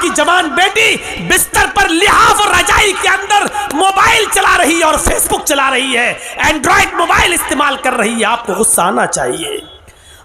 आपकी जवान बेटी बिस्तर पर लिहाफ और रजाई के अंदर मोबाइल चला रही है और फेसबुक चला रही है, एंड्रॉइड मोबाइल इस्तेमाल कर रही है, आपको गुस्सा आना चाहिए।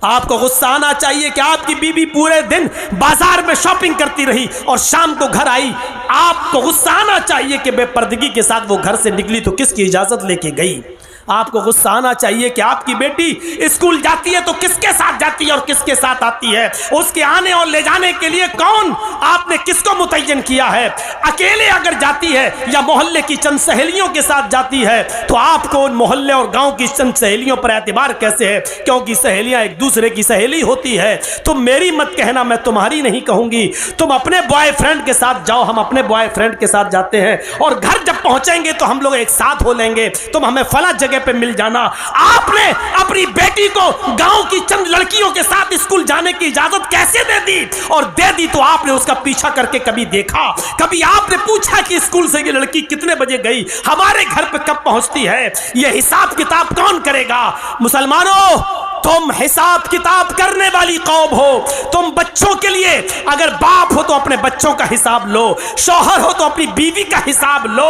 आपको गुस्सा आना चाहिए कि आपकी बीवी पूरे दिन बाजार में शॉपिंग करती रही और शाम को घर आई। आपको गुस्सा आना चाहिए कि बेपर्दगी के साथ वो घर से निकली तो किसकी इजाजत लेके गई। आपको गुस्सा आना चाहिए कि आपकी बेटी स्कूल जाती है तो किसके साथ जाती है और किसके साथ आती है। उसके आने और ले जाने के लिए कौन, आपने किसको मुतय्यन किया है। अकेले अगर जाती है या मोहल्ले की चंद सहेलियों के साथ जाती है तो आपको उन मोहल्ले और गांव की चंद सहेलियों पर एतबार कैसे है, क्योंकि सहेलियां एक दूसरे की सहेली होती है। तुम मेरी मत कहना, मैं तुम्हारी नहीं कहूंगी। तुम अपने बॉयफ्रेंड के साथ जाओ, हम अपने बॉयफ्रेंड के साथ जाते हैं और घर जब पहुंचेंगे तो हम लोग एक साथ हो लेंगे, तुम हमें फला जगह पे मिल जाना। आपने अपनी बेटी को गांव की चंद लड़कियों के साथ स्कूल जाने की इजाजत कैसे दे दी, और दे दी तो आपने उसका पीछा करके कभी देखा, कभी आपने पूछा कि स्कूल से ये लड़की कितने बजे गई, हमारे घर पे कब पहुंचती है। ये हिसाब किताब कौन करेगा। मुसलमानों, तुम हिसाब किताब करने वाली कौम हो। तुम बच्चों के लिए अगर बाप हो तो अपने बच्चों का हिसाब लो, शौहर हो तो अपनी बीवी का हिसाब लो,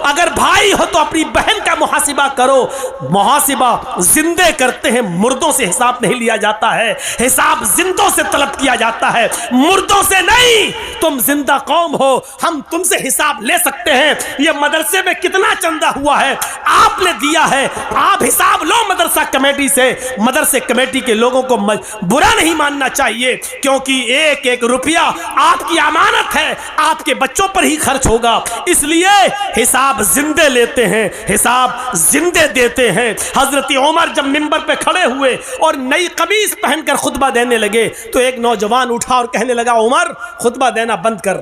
अगर भाई हो तो अपनी बहन का मुहासिबा करो। मुहासिबा जिंदे करते हैं, मुर्दों से हिसाब नहीं लिया जाता है। हिसाब जिंदों से तलब किया जाता है, मुर्दों से नहीं। तुम जिंदा कौम हो, हम तुमसे हिसाब ले सकते हैं। ये मदरसे में कितना चंदा हुआ है आपने दिया है, आप हिसाब लो मदरसा कमेटी से। मदरसे कमेटी के लोगों को बुरा नहीं मानना चाहिए, क्योंकि एक एक रुपया आपकी अमानत है, आपके बच्चों पर ही खर्च होगा। इसलिए हिसाब जिंदे लेते हैं, हिसाब जिंदे देते हैं। हजरत उमर जब मिंबर पे खड़े हुए और नई कमीज पहनकर खुतबा देने लगे तो एक नौजवान उठा और कहने लगा, उमर खुतबा देना बंद कर,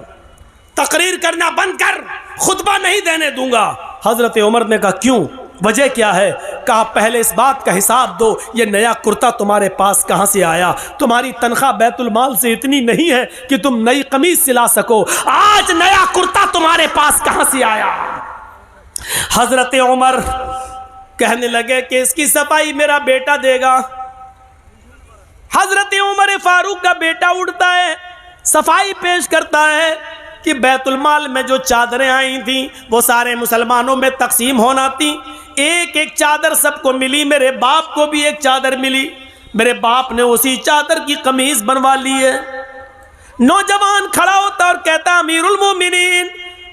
तकरीर करना बंद कर, खुतबा नहीं देने दूंगा। हजरत उमर ने कहा, क्यों, वजह क्या है। कहा, पहले इस बात का हिसाब दो, ये नया कुर्ता तुम्हारे पास कहां से आया। तुम्हारी तनख्वाह बैतुल माल से इतनी नहीं है कि तुम नई कमीज सिला सको, आज नया कुर्ता तुम्हारे पास कहां से आया। हजरत उमर कहने लगे कि इसकी सफाई मेरा बेटा देगा। हजरत उमर फारूक का बेटा उठता है, सफाई पेश करता है कि बैतुल माल में जो चादरें आई थी वो सारे मुसलमानों में तकसीम होना थी। एक एक चादर सबको मिली, मेरे बाप को भी एक चादर मिली, मेरे बाप ने उसी चादर की कमीज बनवा ली है। नौजवान खड़ा होता और कहता, अमीरुल मोमिनीन,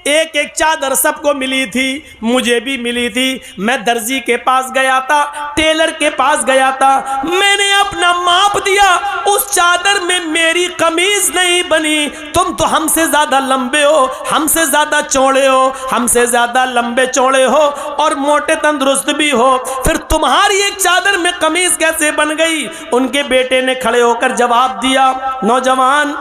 एक एक चादर सबको मिली थी, मुझे भी मिली थी। मैं दर्जी के पास गया था, टेलर के पास गया था, मैंने अपना माप दिया, उस चादर में मेरी कमीज नहीं बनी। तुम तो हमसे ज्यादा लंबे हो, हमसे ज्यादा चौड़े हो, हमसे ज्यादा लंबे चौड़े हो और मोटे तंदुरुस्त भी हो, फिर तुम्हारी एक चादर में कमीज कैसे बन गई। उनके बेटे ने खड़े होकर जवाब दिया, नौजवान,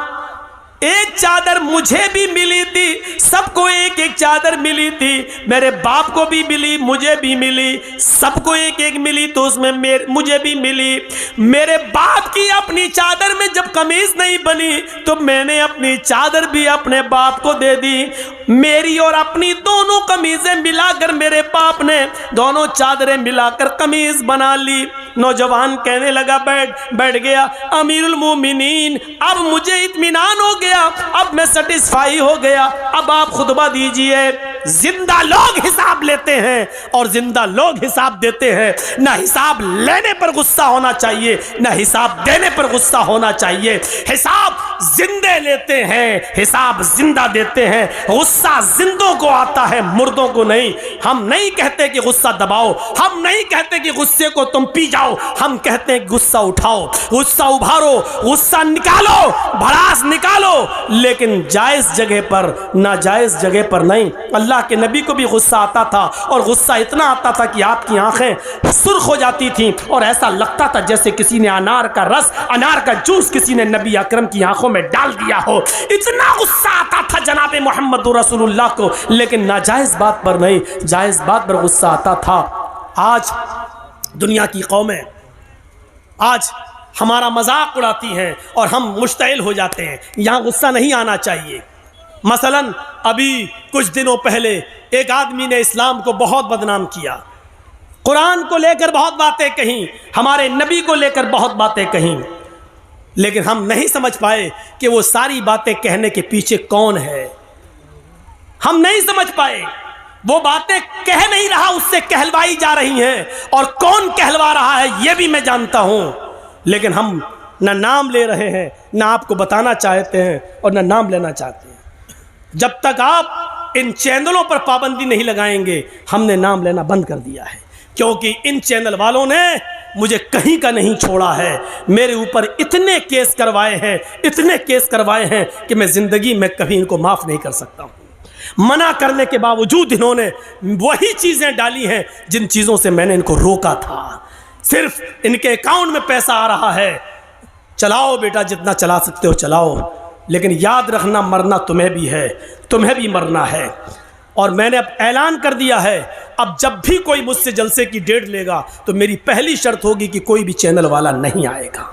एक चादर मुझे भी मिली थी, सबको एक एक चादर मिली थी, मेरे बाप को भी मिली, मुझे भी मिली, सबको एक एक मिली तो उसमें मुझे भी मिली। मेरे बाप की अपनी चादर में जब कमीज नहीं बनी तो मैंने अपनी चादर भी अपने बाप को दे दी। मेरी और अपनी दोनों कमीजें मिलाकर मेरे बाप ने दोनों चादरें मिलाकर कमीज बना ली। नौजवान कहने लगा, बैठ गया, अमीरुल मोमिनीन, अब मुझे इत्मीनान हो गया, अब मैं सेटिस्फाई हो गया, अब आप खुतबा दीजिए। जिंदा लोग हिसाब लेते हैं और जिंदा लोग हिसाब देते हैं। ना हिसाब लेने पर गुस्सा होना चाहिए, ना हिसाब देने पर गुस्सा होना चाहिए। हिसाब जिंदे लेते हैं, हिसाब जिंदा देते हैं। गुस्सा जिंदों को आता है, मुर्दों को नहीं। हम नहीं कहते कि गुस्सा दबाओ, हम नहीं कहते कि गुस्से को तुम पी जाओ, हम कहते हैं गुस्सा उठाओ, गुस्सा उभारो, गुस्सा निकालो, भड़ास निकालो, लेकिन जायज जगह पर, नाजायज जगह पर नहीं। अल्लाह के नबी को भी गुस्सा आता था और गुस्सा इतना आता था कि आपकी आंखें सुर्ख हो जाती थीं और ऐसा लगता था जैसे किसी ने अनार का रस, अनार का जूस किसी ने नबी अकरम की आंखों में डाल दिया हो। इतना गुस्सा आता था जनाब मोहम्मद रसूलुल्लाह को, लेकिन नाजायज बात पर नहीं, जायज बात पर गुस्सा आता था। आज दुनिया की कौमें आज हमारा मजाक उड़ाती हैं और हम मुश्तइल हो जाते हैं। यहाँ गुस्सा नहीं आना चाहिए। मसलन अभी कुछ दिनों पहले एक आदमी ने इस्लाम को बहुत बदनाम किया, कुरान को लेकर बहुत बातें कहीं, हमारे नबी को लेकर बहुत बातें कहीं। लेकिन हम नहीं समझ पाए कि वो सारी बातें कहने के पीछे कौन है। हम नहीं समझ पाए वो बातें कह नहीं रहा, उससे कहलवाई जा रही हैं, और कौन कहलवा रहा है ये भी मैं जानता हूं। लेकिन हम ना नाम ले रहे हैं, ना आपको बताना चाहते हैं और ना नाम लेना चाहते हैं। जब तक आप इन चैनलों पर पाबंदी नहीं लगाएंगे, हमने नाम लेना बंद कर दिया है, क्योंकि इन चैनल वालों ने मुझे कहीं का नहीं छोड़ा है। मेरे ऊपर इतने केस करवाए हैं, इतने केस करवाए हैं कि मैं ज़िंदगी में कभी इनको माफ़ नहीं कर सकता हूँ। मना करने के बावजूद इन्होंने वही चीज़ें डाली हैं जिन चीज़ों से मैंने इनको रोका था। सिर्फ इनके अकाउंट में पैसा आ रहा है, चलाओ बेटा, जितना चला सकते हो चलाओ, लेकिन याद रखना मरना तुम्हें भी है, तुम्हें भी मरना है। और मैंने अब ऐलान कर दिया है, अब जब भी कोई मुझसे जलसे की डेट लेगा तो मेरी पहली शर्त होगी कि कोई भी चैनल वाला नहीं आएगा।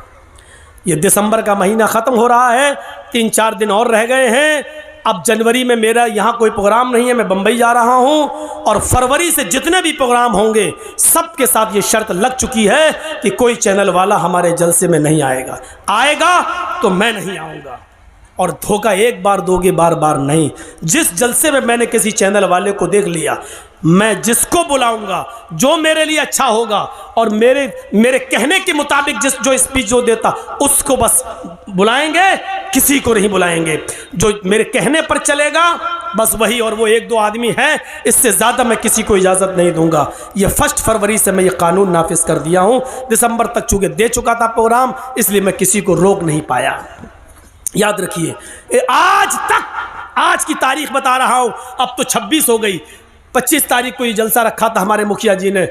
ये दिसंबर का महीना ख़त्म हो रहा है, 3-4 दिन और रह गए हैं। अब जनवरी में मेरा यहाँ कोई प्रोग्राम नहीं है, मैं बम्बई जा रहा हूँ, और फरवरी से जितने भी प्रोग्राम होंगे सबके साथ ये शर्त लग चुकी है कि कोई चैनल वाला हमारे जलसे में नहीं आएगा। आएगा तो मैं नहीं आऊँगा। और धोखा एक बार दोगे, बार बार नहीं। जिस जलसे में मैंने किसी चैनल वाले को देख लिया, मैं जिसको बुलाऊंगा, जो मेरे लिए अच्छा होगा और मेरे कहने के मुताबिक जो स्पीच जो देता, उसको बस बुलाएंगे, किसी को नहीं बुलाएंगे। जो मेरे कहने पर चलेगा बस वही, और वो 1-2 आदमी है, इससे ज़्यादा मैं किसी को इजाज़त नहीं दूंगा। ये 1 फरवरी से मैं ये कानून नाफिज कर दिया हूँ। दिसंबर तक चूँकि दे चुका था प्रोग्राम, इसलिए मैं किसी को रोक नहीं पाया। याद रखिए, आज तक, आज की तारीख बता रहा हूं, अब तो 26 हो गई, 25 तारीख को ये जलसा रखा था हमारे मुखिया जी ने।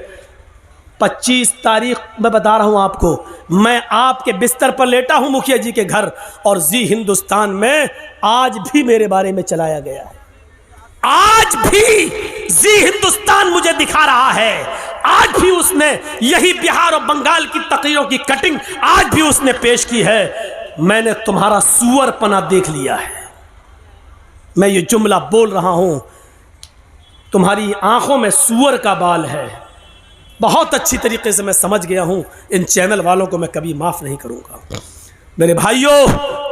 25 तारीख मैं बता रहा हूं आपको, मैं आपके बिस्तर पर लेटा हूं मुखिया जी के घर, और जी हिंदुस्तान में आज भी मेरे बारे में चलाया गया है। आज भी जी हिंदुस्तान मुझे दिखा रहा है, आज भी उसने यही बिहार और बंगाल की तकरीरों की कटिंग आज भी उसने पेश की है। मैंने तुम्हारा सुअरपना देख लिया है। मैं ये जुमला बोल रहा हूं, तुम्हारी आंखों में सुअर का बाल है। बहुत अच्छी तरीके से मैं समझ गया हूं। इन चैनल वालों को मैं कभी माफ़ नहीं करूंगा। मेरे भाइयों,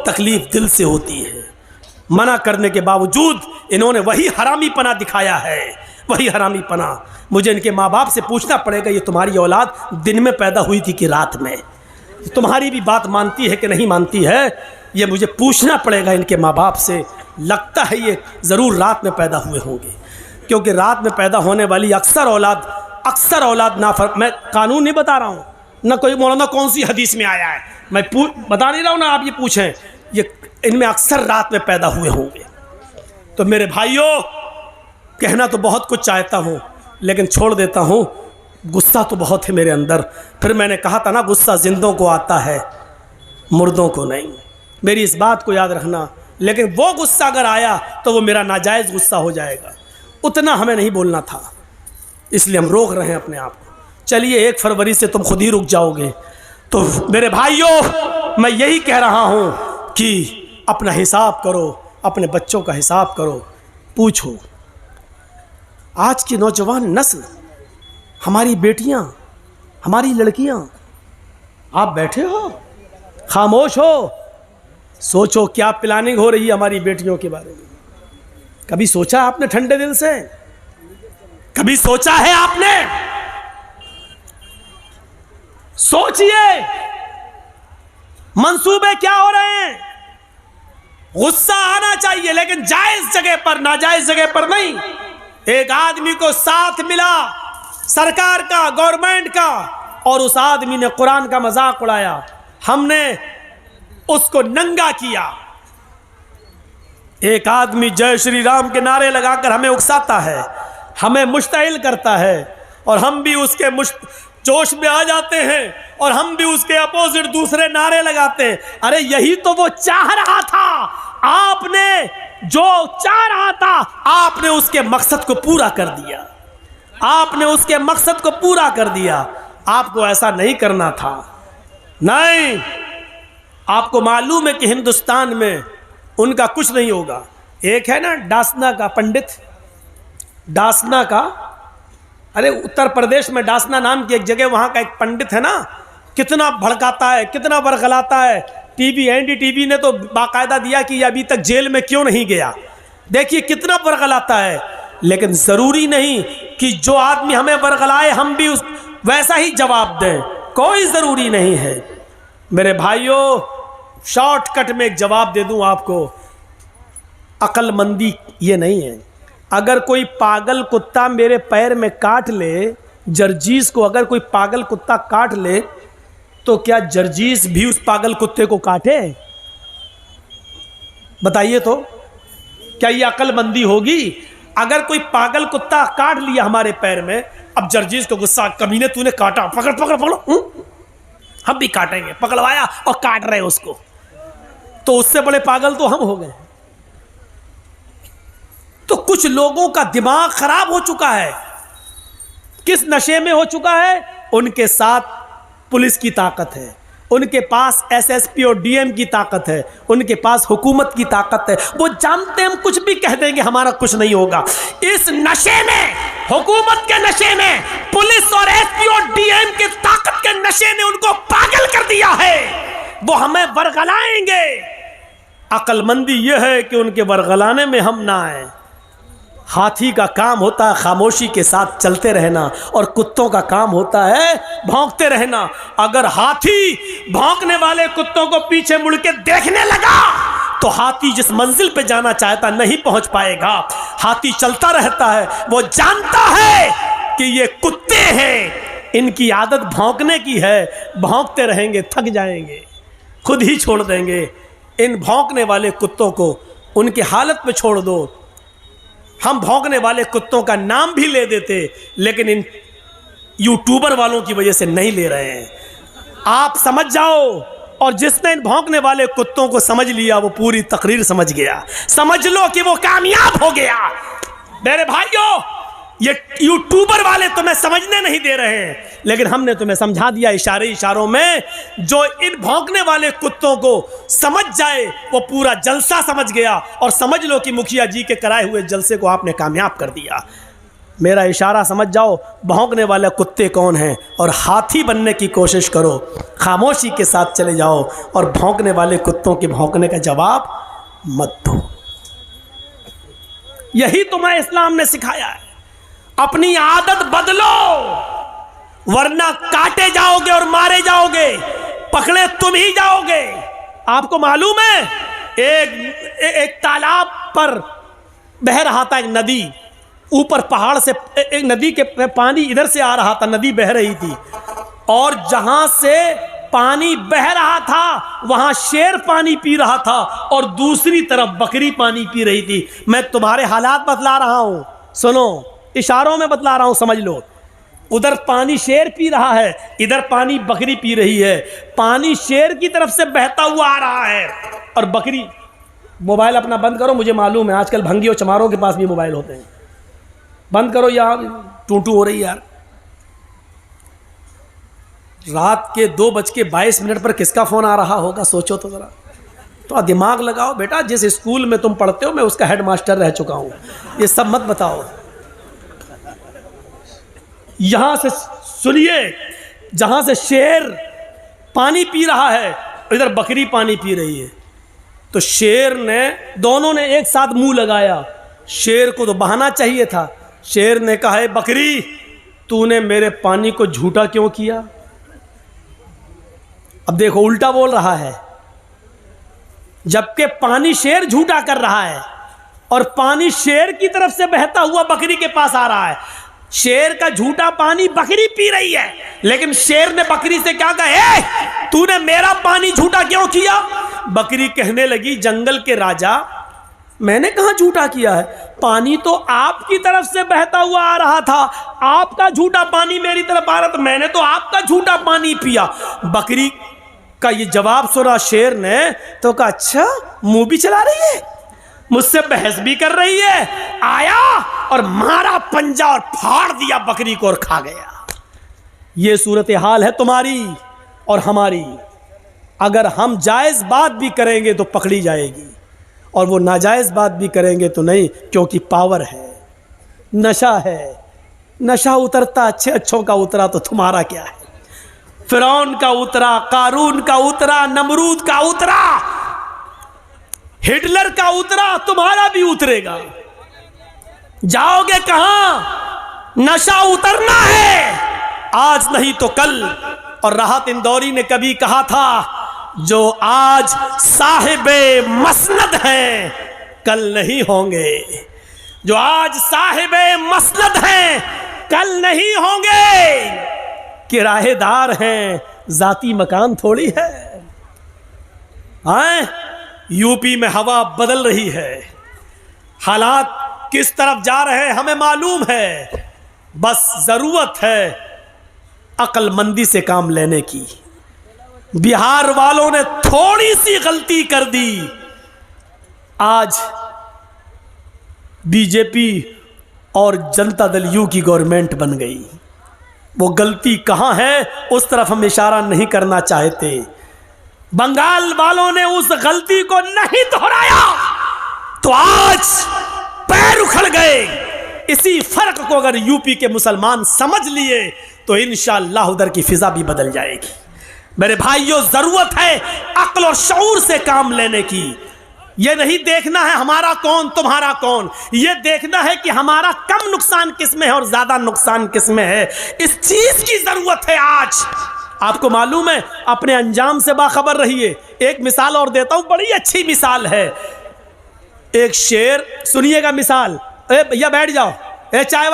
तकलीफ दिल से होती है। मना करने के बावजूद इन्होंने वही हरामीपना दिखाया है, वही हरामीपना। मुझे इनके माँ बाप से पूछना पड़ेगा, ये तुम्हारी औलाद दिन में पैदा हुई थी कि रात में? तुम्हारी भी बात मानती है कि नहीं मानती है, ये मुझे पूछना पड़ेगा इनके माँ बाप से। लगता है ये ज़रूर रात में पैदा हुए होंगे, क्योंकि रात में पैदा होने वाली अक्सर औलाद मैं कानून नहीं बता रहा हूँ, ना कोई मौलाना कौन सी हदीस में आया है, मैं बता नहीं रहा हूँ ना, आप ये पूछें, ये इनमें अक्सर रात में पैदा हुए होंगे। तो मेरे भाइयों, कहना तो बहुत कुछ चाहता हूँ, लेकिन छोड़ देता हूँ। गुस्सा तो बहुत है मेरे अंदर। फिर मैंने कहा था ना, गुस्सा जिंदों को आता है, मुर्दों को नहीं। मेरी इस बात को याद रखना। लेकिन वो गुस्सा अगर आया तो वो मेरा नाजायज़ गुस्सा हो जाएगा। उतना हमें नहीं बोलना था, इसलिए हम रोक रहे हैं अपने आप को। चलिए, 1 फरवरी से तुम खुद ही रुक जाओगे। तो मेरे भाइयों, मैं यही कह रहा हूँ कि अपना हिसाब करो, अपने बच्चों का हिसाब करो। पूछो, आज की नौजवान नस्ल, हमारी बेटियां, हमारी लड़कियां, आप बैठे हो, खामोश हो, सोचो क्या प्लानिंग हो रही है हमारी बेटियों के बारे में। कभी सोचा आपने ठंडे दिल से? कभी सोचा है आपने? सोचिए, मंसूबे क्या हो रहे हैं। गुस्सा आना चाहिए, लेकिन जायज जगह पर, नाजायज जगह पर नहीं। एक आदमी को साथ मिला सरकार का, गवर्नमेंट का, और उस आदमी ने कुरान का मजाक उड़ाया, हमने उसको नंगा किया। एक आदमी जय श्री राम के नारे लगाकर हमें उकसाता है, हमें मुश्ताइल करता है, और हम भी उसके जोश में आ जाते हैं, और हम भी उसके अपोजिट दूसरे नारे लगाते हैं। अरे यही तो वो चाह रहा था, आपने जो चाह रहा था, आपने उसके मकसद को पूरा कर दिया। आपने उसके मकसद को पूरा कर दिया। आपको ऐसा नहीं करना था। नहीं, आपको मालूम है कि हिंदुस्तान में उनका कुछ नहीं होगा। एक है ना डासना का पंडित, डासना का, अरे उत्तर प्रदेश में डासना नाम की एक जगह, वहाँ का एक पंडित है ना, कितना भड़काता है, कितना बरगलाता है। टीवी एनडीटीवी ने तो बाकायदा दिया कि ये अभी तक जेल में क्यों नहीं गया। देखिए कितना बरगलाता है, लेकिन ज़रूरी नहीं कि जो आदमी हमें बरगलाए हम भी उस वैसा ही जवाब दें, कोई ज़रूरी नहीं है। मेरे भाइयों, शॉर्टकट में एक जवाब दे दूं आपको, अक्लमंदी ये नहीं है। अगर कोई पागल कुत्ता मेरे पैर में काट ले, जर्जीस को अगर कोई पागल कुत्ता काट ले, तो क्या जर्जीस भी उस पागल कुत्ते को काटे? बताइए तो, क्या ये अक्लमंदी होगी? अगर कोई पागल कुत्ता काट लिया हमारे पैर में, अब जर्जीस को गुस्सा, कमीने तूने काटा, पकड़ पकड़ पकड़ो, हम भी काटेंगे, पकड़वाया और काट रहे उसको, तो उससे बड़े पागल तो हम हो गए। तो कुछ लोगों का दिमाग खराब हो चुका है। किस नशे में हो चुका है? उनके साथ पुलिस की ताकत है, उनके पास एसएसपी और डीएम की ताकत है, उनके पास हुकूमत की ताकत है। वो जानते हैं हम कुछ भी कह देंगे हमारा कुछ नहीं होगा। इस नशे में, हुकूमत के नशे में, पुलिस और एसपी और डीएम की ताकत के नशे ने उनको पागल कर दिया है। वो हमें बरगलाएंगे। अक्लमंदी यह है कि उनके बरगलाने में हम ना आए। हाथी का काम होता है खामोशी के साथ चलते रहना, और कुत्तों का काम होता है भौंकते रहना। अगर हाथी भौंकने वाले कुत्तों को पीछे मुड़ के देखने लगा तो हाथी जिस मंजिल पे जाना चाहता नहीं पहुंच पाएगा। हाथी चलता रहता है, वो जानता है कि ये कुत्ते हैं, इनकी आदत भौंकने की है, भौंकते रहेंगे, थक जाएंगे, खुद ही छोड़ देंगे। इन भौंकने वाले कुत्तों को उनकी हालत पे छोड़ दो। हम भौंकने वाले कुत्तों का नाम भी ले देते, लेकिन इन यूट्यूबर वालों की वजह से नहीं ले रहे हैं। आप समझ जाओ, और जिसने इन भौंकने वाले कुत्तों को समझ लिया वो पूरी तकरीर समझ गया। समझ लो कि वो कामयाब हो गया। मेरे भाइयों, ये यूट्यूबर वाले तुम्हें समझने नहीं दे रहे हैं, लेकिन हमने तुम्हें समझा दिया इशारों में। जो इन भौंकने वाले कुत्तों को समझ जाए वो पूरा जलसा समझ गया, और समझ लो कि मुखिया जी के कराए हुए जलसे को आपने कामयाब कर दिया। मेरा इशारा समझ जाओ, भौंकने वाले कुत्ते कौन हैं, और हाथी बनने की कोशिश करो। खामोशी के साथ चले जाओ और भौंकने वाले कुत्तों के भौंकने का जवाब मत दो। यही तुम्हें इस्लाम ने सिखाया है। अपनी आदत बदलो, वरना काटे जाओगे और मारे जाओगे, पकड़े तुम ही जाओगे। आपको मालूम है, एक तालाब पर बह रहा था एक नदी, ऊपर पहाड़ से एक नदी के पानी इधर से आ रहा था, नदी बह रही थी, और जहां से पानी बह रहा था वहां शेर पानी पी रहा था, और दूसरी तरफ बकरी पानी पी रही थी। मैं तुम्हारे हालात बतला रहा हूं, सुनो, इशारों में बतला रहा हूं, समझ लो। उधर पानी शेर पी रहा है, इधर पानी बकरी पी रही है। पानी शेर की तरफ से बहता हुआ आ रहा है, और बकरी। मोबाइल अपना बंद करो, मुझे मालूम है आजकल भंगी और चमारों के पास भी मोबाइल होते हैं। बंद करो, यहाँ टूटू हो रही यार। रात के 2:22 पर किसका फोन आ रहा होगा, सोचो तो जरा। तो दिमाग लगाओ बेटा, जिस स्कूल में तुम पढ़ते हो मैं उसका हेडमास्टर रह चुका हूं, ये सब मत बताओ। यहां से सुनिए, जहां से शेर पानी पी रहा है, इधर बकरी पानी पी रही है। तो शेर ने, दोनों ने एक साथ मुंह लगाया। शेर को तो बहाना चाहिए था। शेर ने कहा, है बकरी, तूने मेरे पानी को झूठा क्यों किया? अब देखो, उल्टा बोल रहा है, जबकि पानी शेर झूठा कर रहा है, और पानी शेर की तरफ से बहता हुआ बकरी के पास आ रहा है। शेर का झूठा पानी बकरी पी रही है, लेकिन शेर ने बकरी से क्या कहा, तूने मेरा पानी झूठा क्यों किया? बकरी कहने लगी, जंगल के राजा, मैंने कहां झूठा किया है? पानी तो आपकी तरफ से बहता हुआ आ रहा था, आपका झूठा पानी मेरी तरफ आ रहा था, मैंने तो आपका झूठा पानी पिया। बकरी का ये जवाब सुना शेर ने तो कहा, अच्छा मुंह भी चला रही है, मुझसे बहस भी कर रही है। आया और मारा पंजा और फाड़ दिया बकरी को और खा गया। ये सूरत हाल है तुम्हारी और हमारी। अगर हम जायज बात भी करेंगे तो पकड़ी जाएगी, और वो नाजायज बात भी करेंगे तो नहीं, क्योंकि पावर है, नशा है। नशा उतरता अच्छे अच्छों का उतरा तो तुम्हारा क्या है? फिरौन का उतरा, कारून का उतरा, नमरूद का उतरा, हिटलर का उतरा, तुम्हारा भी उतरेगा। जाओगे कहां? नशा उतरना है, आज नहीं तो कल। और राहत इंदौरी ने कभी कहा था, जो आज साहिबे मसनद हैं कल नहीं होंगे। जो आज साहिबे मसनद हैं कल नहीं होंगे। किराएदार हैं, जाती मकान थोड़ी है। आए, यूपी में हवा बदल रही है, हालात किस तरफ जा रहे हैं हमें मालूम है। बस जरूरत है अक्लमंदी से काम लेने की। बिहार वालों ने थोड़ी सी गलती कर दी, आज बीजेपी और जनता दल यू की गवर्नमेंट बन गई। वो गलती कहां है उस तरफ हम इशारा नहीं करना चाहते। बंगाल वालों ने उस गलती को नहीं दोहराया तो आज पैर उखड़ गए। इसी फर्क को अगर यूपी के मुसलमान समझ लिए तो इंशाअल्लाह उधर की फिजा भी बदल जाएगी। मेरे भाइयों, जरूरत है अक्ल और शऊर से काम लेने की। यह नहीं देखना है हमारा कौन तुम्हारा कौन, यह देखना है कि हमारा कम नुकसान किसमें है और ज्यादा नुकसान किसमें है। इस चीज की जरूरत है आज। आपको मालूम है, अपने अंजाम से बाखबर रहिए। एक मिसाल और देता हूं, बड़ी अच्छी मिसाल है। एक शेर, सुनिएगा मिसाल। ए भैया बैठ जाओ, ए चाय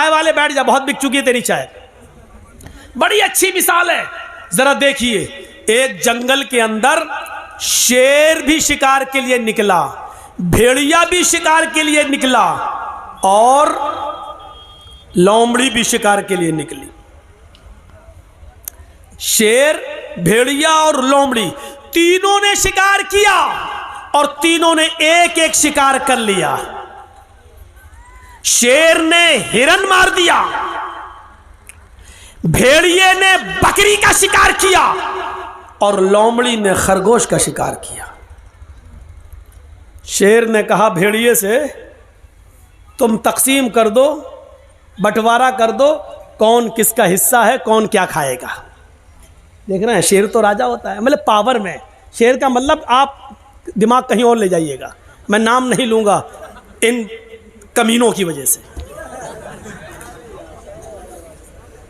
वाले बैठ जाओ, बहुत बिक चुकी है तेरी चाय। बड़ी अच्छी मिसाल है, जरा देखिए। एक जंगल के अंदर शेर भी शिकार के लिए निकला, भेड़िया भी शिकार के लिए निकला और लोमड़ी भी शिकार के लिए निकली। शेर, भेड़िया और लोमड़ी तीनों ने शिकार किया और तीनों ने एक एक शिकार कर लिया। शेर ने हिरन मार दिया, भेड़िए ने बकरी का शिकार किया और लोमड़ी ने खरगोश का शिकार किया। शेर ने कहा भेड़िए से, तुम तकसीम कर दो, बंटवारा कर दो, कौन किसका हिस्सा है, कौन क्या खाएगा। देख रहे हैं, शेर तो राजा होता है, मतलब पावर में। शेर का मतलब आप दिमाग कहीं और ले जाइएगा, मैं नाम नहीं लूंगा इन कमीनों की वजह से।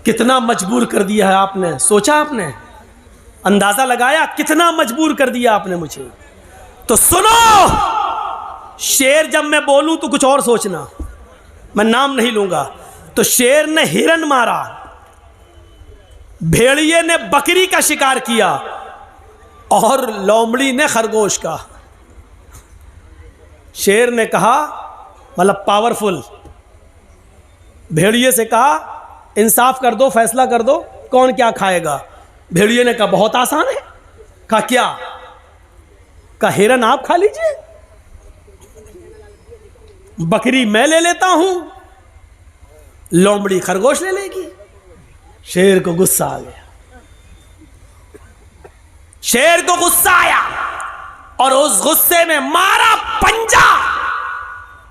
कितना मजबूर कर दिया है आपने, सोचा आपने, अंदाजा लगाया कितना मजबूर कर दिया आपने मुझे। तो सुनो, शेर जब मैं बोलूं तो कुछ और सोचना, मैं नाम नहीं लूंगा। तो शेर ने हिरन मारा, भेड़िए ने बकरी का शिकार किया और लोमड़ी ने खरगोश का। शेर ने कहा, मतलब पावरफुल, भेड़िए से कहा इंसाफ कर दो, फैसला कर दो, कौन क्या खाएगा। भेड़िए ने कहा बहुत आसान है। कहा क्या? कहा हिरन आप खा लीजिए, बकरी मैं ले लेता हूं, लोमड़ी खरगोश ले लेगी। शेर को गुस्सा आ गया, शेर को गुस्सा आया और उस गुस्से में मारा पंजा,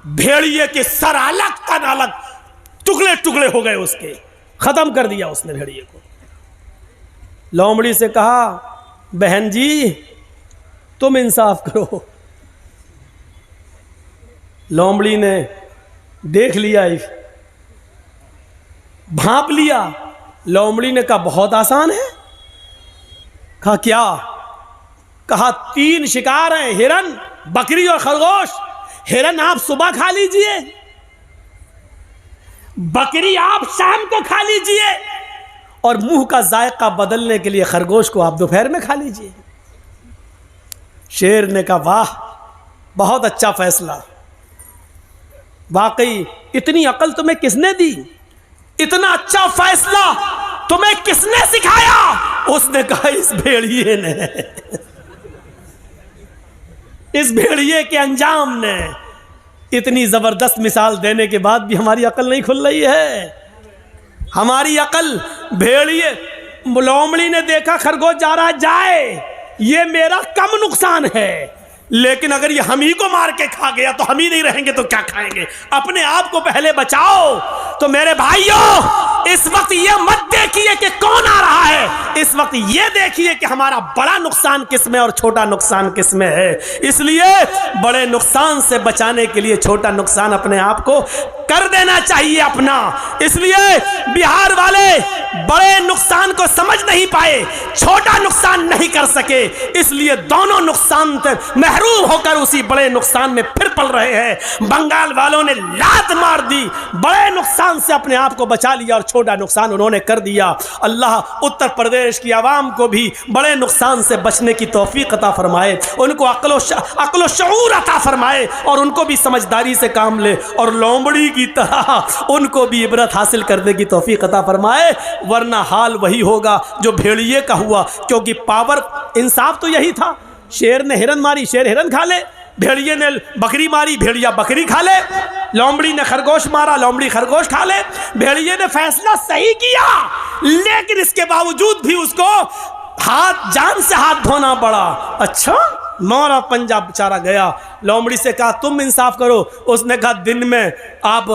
भेड़िए के सर अलग तन अलग, टुकड़े टुकड़े हो गए उसके, खत्म कर दिया उसने भेड़िए को। लोमड़ी से कहा बहन जी तुम इंसाफ करो। लोमड़ी ने देख लिया, भांप लिया। लोमड़ी ने कहा बहुत आसान है। कहा क्या? कहा 3 शिकार हैं, हिरन, बकरी और खरगोश। हिरन आप सुबह खा लीजिए, बकरी आप शाम को खा लीजिए और मुंह का जायका बदलने के लिए खरगोश को आप दोपहर में खा लीजिए। शेर ने कहा वाह, बहुत अच्छा फैसला, वाकई इतनी अकल तुम्हें किसने दी, इतना अच्छा फैसला तुम्हें किसने सिखाया? उसने कहा इस भेड़िए ने, इस भेड़िए के अंजाम ने। इतनी जबरदस्त मिसाल देने के बाद भी हमारी अकल नहीं खुल रही है। हमारी अकल, भेड़िए, लोमड़ी ने देखा खरगोश जा रहा है, जाए, ये मेरा कम नुकसान है, लेकिन अगर ये हम ही को मार के खा गया तो हम ही नहीं रहेंगे तो क्या खाएंगे? अपने आप को पहले बचाओ। तो मेरे भाइयों, इस वक्त ये मत देखिए कि कौन आ रहा है, इस वक्त ये देखिए कि हमारा बड़ा नुकसान किस में और छोटा नुकसान किस में है। इसलिए बड़े नुकसान से बचाने के लिए छोटा नुकसान अपने आप को कर देना चाहिए अपना। इसलिए बिहार वाले बड़े नुकसान को समझ नहीं पाए, छोटा नुकसान नहीं कर सके, इसलिए दोनों नुकसान से महरूम होकर उसी बड़े नुकसान में फिर पल रहे हैं। बंगाल वालों ने लात मार दी, बड़े नुकसान से अपने आप को बचा लिया और छोटा नुकसान उन्होंने कर दिया। अल्लाह उत्तर प्रदेश की आवाम को भी बड़े नुकसान से बचने की तौफीक अता फरमाए, उनको अक्ल शऊर अता फरमाए और उनको भी समझदारी से काम ले और लोमड़ी की तरह उनको भी इबरत हासिल करने की तौफीक अता फरमाए, वरना हाल वही होगा जो भेड़िए का हुआ। क्योंकि पावर इंसाफ तो यही था, शेर ने हिरन मारी, शेर हिरन खा ले, भेड़िए ने बकरी मारी, भेड़िया बकरी खा ले, लोमड़ी ने खरगोश मारा, लोमड़ी खरगोश खा ले। भेड़िए ने फैसला सही किया, लेकिन इसके बावजूद भी उसको जान से हाथ धोना पड़ा। अच्छा, मोरा पंजाब बेचारा गया, लोमड़ी से कहा तुम इंसाफ करो, उसने कहा दिन में आप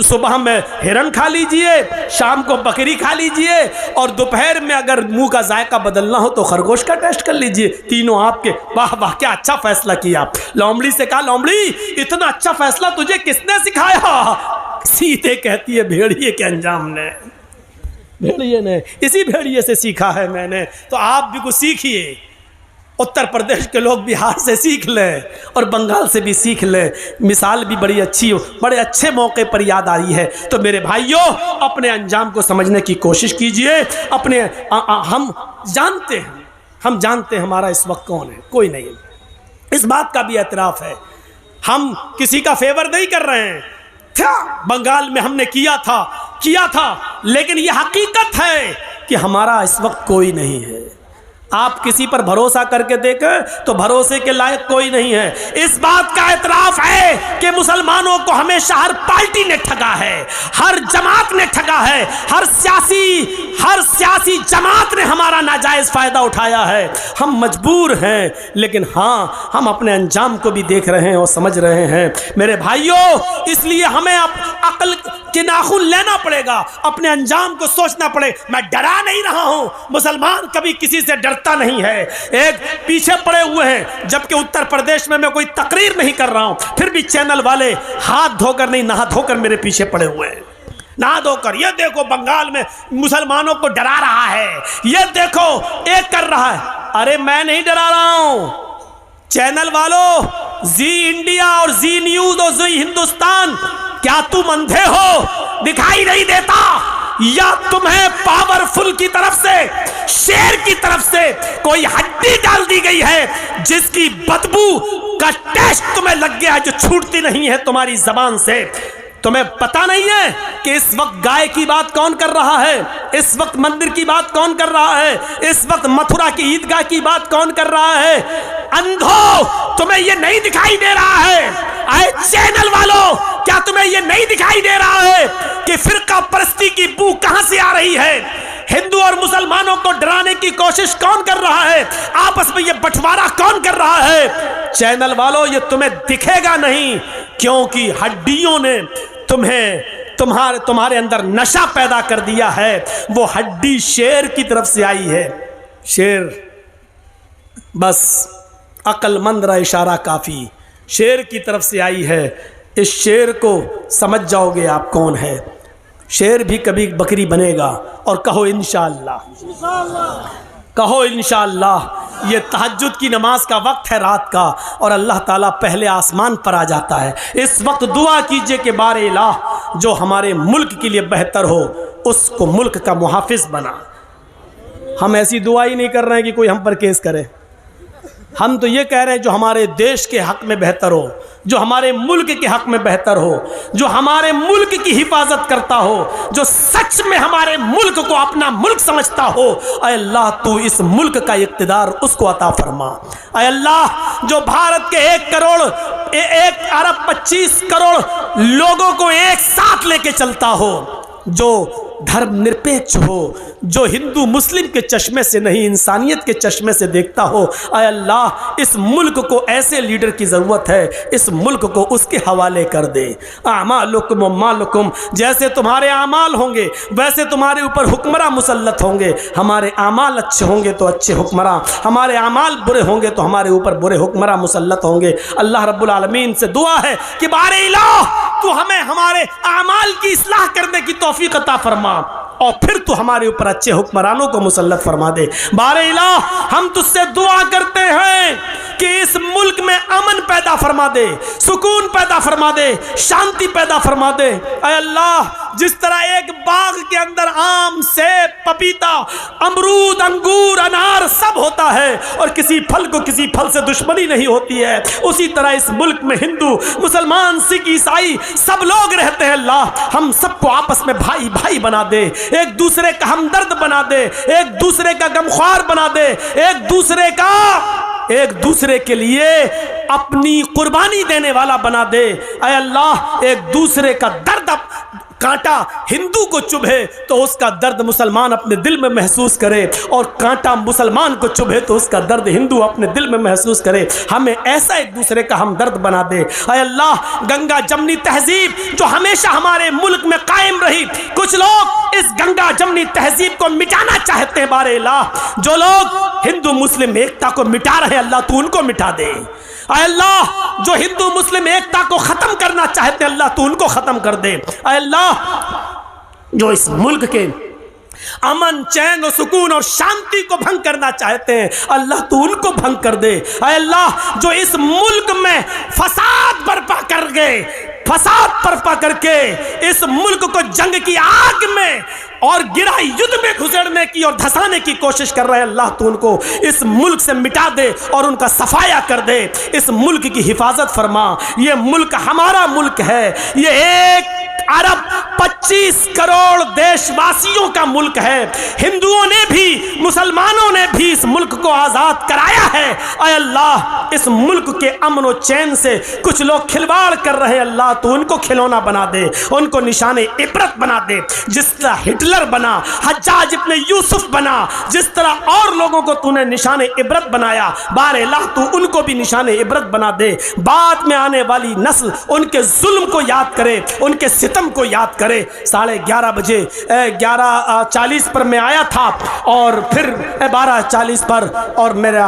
सुबह में हिरन खा लीजिए, शाम को बकरी खा लीजिए और दोपहर में अगर मुंह का जायका बदलना हो तो खरगोश का टेस्ट कर लीजिए, तीनों आपके। वाह वाह, क्या अच्छा फैसला किया। लोमड़ी से कहा लोमड़ी इतना अच्छा फैसला तुझे किसने सिखाया? सीधे कहती है भेड़िए के अंजाम ने, भेड़िए ने, इसी भेड़िए से सीखा है मैंने। तो आप भी कुछ सीखिए, उत्तर प्रदेश के लोग बिहार से सीख लें और बंगाल से भी सीख लें। मिसाल भी बड़ी अच्छी हो, बड़े अच्छे मौके पर याद आई है। तो मेरे भाइयों, अपने अंजाम को समझने की कोशिश कीजिए। अपने हम जानते हैं हमारा इस वक्त कौन है, कोई नहीं। इस बात का भी एतराफ़ है, हम किसी का फेवर नहीं कर रहे हैं। बंगाल में हमने किया था, लेकिन यह हकीकत है कि हमारा इस वक्त कोई नहीं है। आप किसी पर भरोसा करके देखें तो भरोसे के लायक कोई नहीं है। इस बात का एतराफ़ है कि मुसलमानों को हमेशा हर पार्टी ने ठगा है, हर जमात ने ठगा है, हर सियासी जमात ने हमारा नाजायज़ फ़ायदा उठाया है। हम मजबूर हैं, लेकिन हाँ, हम अपने अंजाम को भी देख रहे हैं और समझ रहे हैं मेरे भाइयों। इसलिए हमें अक्ल के नाखून लेना पड़ेगा, अपने अंजाम को सोचना पड़े। मैं डरा नहीं रहा हूँ, मुसलमान कभी किसी से डरता नहीं है, एक पीछे पड़े हुए हैं। जबकि उत्तर प्रदेश में मैं कोई तकरीर नहीं कर रहा हूँ, फिर भी चैनल वाले हाथ धोकर नहीं, नहा धोकर मेरे पीछे पड़े हुए हैं, नहा धोकर। ये देखो बंगाल में मुसलमानों को डरा रहा है, ये देखो एक कर रहा है। अरे मैं नहीं डरा रहा हूँ, चैनल वालों, जी इंडिया और जी न्यूज और जी हिंदुस्तान, क्या तुम अंधे हो, दिखाई नहीं देता? या तुम्हें पावरफुल की तरफ से, शेर की तरफ से कोई हड्डी डाल दी गई है जिसकी बदबू का टेस्ट तुम्हें लग गया है, जो छूटती नहीं है तुम्हारी जबान से? तुम्हें पता नहीं है कि इस वक्त गाय की बात कौन कर रहा है, इस वक्त मंदिर की बात कौन कर रहा है, इस वक्त मथुरा की ईदगाह की बात कौन कर रहा है? अंधो, तुम्हें ये नहीं दिखाई दे रहा है? आए चैनल वालों, क्या तुम्हें ये नहीं दिखाई दे रहा है कि फिरका परस्ती की बू कहां से आ रही है? हिंदू और मुसलमानों को डराने की कोशिश कौन कर रहा है? आपस में ये बंटवारा कौन कर रहा है? चैनल वालों, ये तुम्हें दिखेगा नहीं, क्योंकि हड्डियों ने तुम्हारे अंदर नशा पैदा कर दिया है। वो हड्डी शेर की तरफ से आई है। शेर, बस अक्लमंद रहा इशारा काफी, शेर की तरफ से आई है। इस शेर को समझ जाओगे आप कौन है। शेर भी कभी बकरी बनेगा। और कहो इंशाअल्लाह, कहो इंशाअल्लाह। ये तहज्जुद की नमाज का वक्त है रात का, और अल्लाह ताला पहले आसमान पर आ जाता है। इस वक्त दुआ कीजिए कि बारे इलाह, जो हमारे मुल्क के लिए बेहतर हो उसको मुल्क का मुहाफिज बना। हम ऐसी दुआ ही नहीं कर रहे हैं कि कोई हम पर केस करे। हम तो ये कह रहे हैं जो हमारे देश के हक में बेहतर हो, जो हमारे मुल्क के हक में बेहतर हो, जो हमारे मुल्क की हिफाजत करता हो, जो सच में हमारे मुल्क को अपना मुल्क समझता हो। ऐ अल्लाह, तू इस मुल्क का इक़्तिदार उसको अता फरमा। ऐ अल्लाह, जो भारत के 1 अरब 25 करोड़ लोगों को एक साथ लेके चलता हो, जो धर्मनिरपेक्ष हो, जो हिंदू मुस्लिम के चश्मे से नहीं इंसानियत के चश्मे से देखता हो। ऐ अल्लाह, इस मुल्क को ऐसे लीडर की ज़रूरत है, इस मुल्क को उसके हवाले कर दे। आमालुकुम व मालुकुम, जैसे तुम्हारे आमाल होंगे वैसे तुम्हारे ऊपर हुक्मरां मुसल्लत होंगे। हमारे आमाल अच्छे होंगे तो अच्छे हुक्मरां, हमारे आमाल बुरे होंगे तो हमारे ऊपर बुरे हुक्मरां मुसल्लत होंगे। अल्लाह रब्बुल आलमीन से दुआ है कि बारे इलाह, तू हमें हमारे आमाल की इस्लाह करने की तौफीक अता फरमा और फिर तू हमारे ऊपर अच्छे हुक्मरानों को मुसल्लत फरमा दे। बारे इलाह, हम तुझसे दुआ करते हैं कि इस मुल्क में अमन पैदा फरमा दे, सुकून पैदा फरमा दे, शांति पैदा फरमा दे। ऐ अल्लाह, जिस तरह एक बाग के अंदर आम, सेब, पपीता, अमरूद, अंगूर, अनार सब होता है और किसी फल को किसी फल से दुश्मनी नहीं होती है, उसी तरह इस मुल्क में हिंदू, मुसलमान, सिख, ईसाई सब लोग रहते हैं। अल्लाह, हम सबको आपस में भाई भाई बना दे, एक दूसरे का हमदर्द बना दे, एक दूसरे का गमख्वार बना दे, एक दूसरे के लिए अपनी कुर्बानी देने वाला बना दे। ऐ अल्लाह, एक दूसरे का दर्द कांटा हिंदू को चुभे तो उसका दर्द मुसलमान अपने दिल में महसूस करे और कांटा मुसलमान को चुभे तो उसका दर्द हिंदू अपने दिल में महसूस करे। हमें ऐसा एक दूसरे का हमदर्द बना दे। ऐ अल्लाह, गंगा जमनी तहजीब जो हमेशा हमारे मुल्क में कायम रही, कुछ लोग इस गंगा जमनी तहजीब को मिटाना चाहते हैं। बारे इलाह, जो लोग हिंदू मुस्लिम एकता को मिटा रहे हैं, अल्लाह तू उनको मिटा दे। ऐ अल्लाह, जो हिंदू मुस्लिम एकता को खत्म करना चाहते हैं, अल्लाह तू उनको खत्म कर दे। ऐ अल्लाह, जो इस मुल्क के अमन, चैन और सुकून और शांति को भंग करना चाहते हैं, अल्लाह तू उनको भंग कर दे। ऐ अल्लाह, जो इस मुल्क में फसाद बर्पा करके इस मुल्क को जंग की आग में और गिरा युद्ध में घुसेड़ने की और धंसाने की कोशिश कर रहे हैं, अल्लाह तू उनको इस मुल्क से मिटा दे और उनका सफाया कर दे। इस मुल्क की हिफाजत फरमा। ये मुल्क हमारा मुल्क है, ये 1 अरब 25 करोड़ देशवासियों का मुल्क है। हिंदुओं ने भी, मुसलमानों ने भी इस मुल्क को आज़ाद कराया है। ऐ अल्लाह, इस मुल्क के अमन और चैन से कुछ लोग खिलवाड़ कर रहे हैं, अल्लाह तू उनको खिलौना बना दे, उनको निशाने इबरत बना दे। जिस तरह हिटलर बना, हज्जाज इब्ने यूसुफ बना, जिस तरह और लोगों को तूने निशाने इबरत बनाया, बारे अल्लाह तू उनको भी निशाने इबरत बना दे। बाद में आने वाली नस्ल उनके जुल्म को याद करे, उनके सितम को याद करे। 11:30 बजे 11:40 पर मैं आया था और फिर 12:40 पर, और मेरा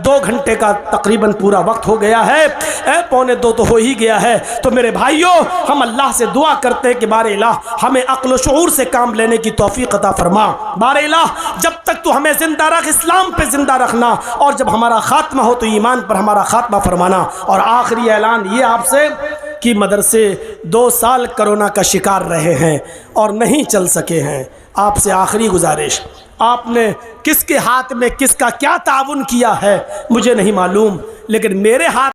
2 घंटे का तकरीबन पूरा वक्त हो गया है, 1:45 तो हो ही गया है। तो मेरे भाइयों, हम अल्लाह से दुआ करते हैं कि बारे इलाह हमें अक्ल शऊर से काम लेने की तौफीक अता फरमा। बारे इलाह, जब तक तू हमें जिंदा रख, इस्लाम पे जिंदा रखना, और जब हमारा खात्मा हो तो ईमान पर हमारा खात्मा फरमाना। और आखिरी ऐलान ये आपसे कि मदरसे 2 साल कोरोना का शिकार रहे हैं और नहीं चल सके हैं। आपसे आखिरी गुजारिश, आपने किसके हाथ में किसका क्या ताउन किया है मुझे नहीं मालूम, लेकिन मेरे हाथ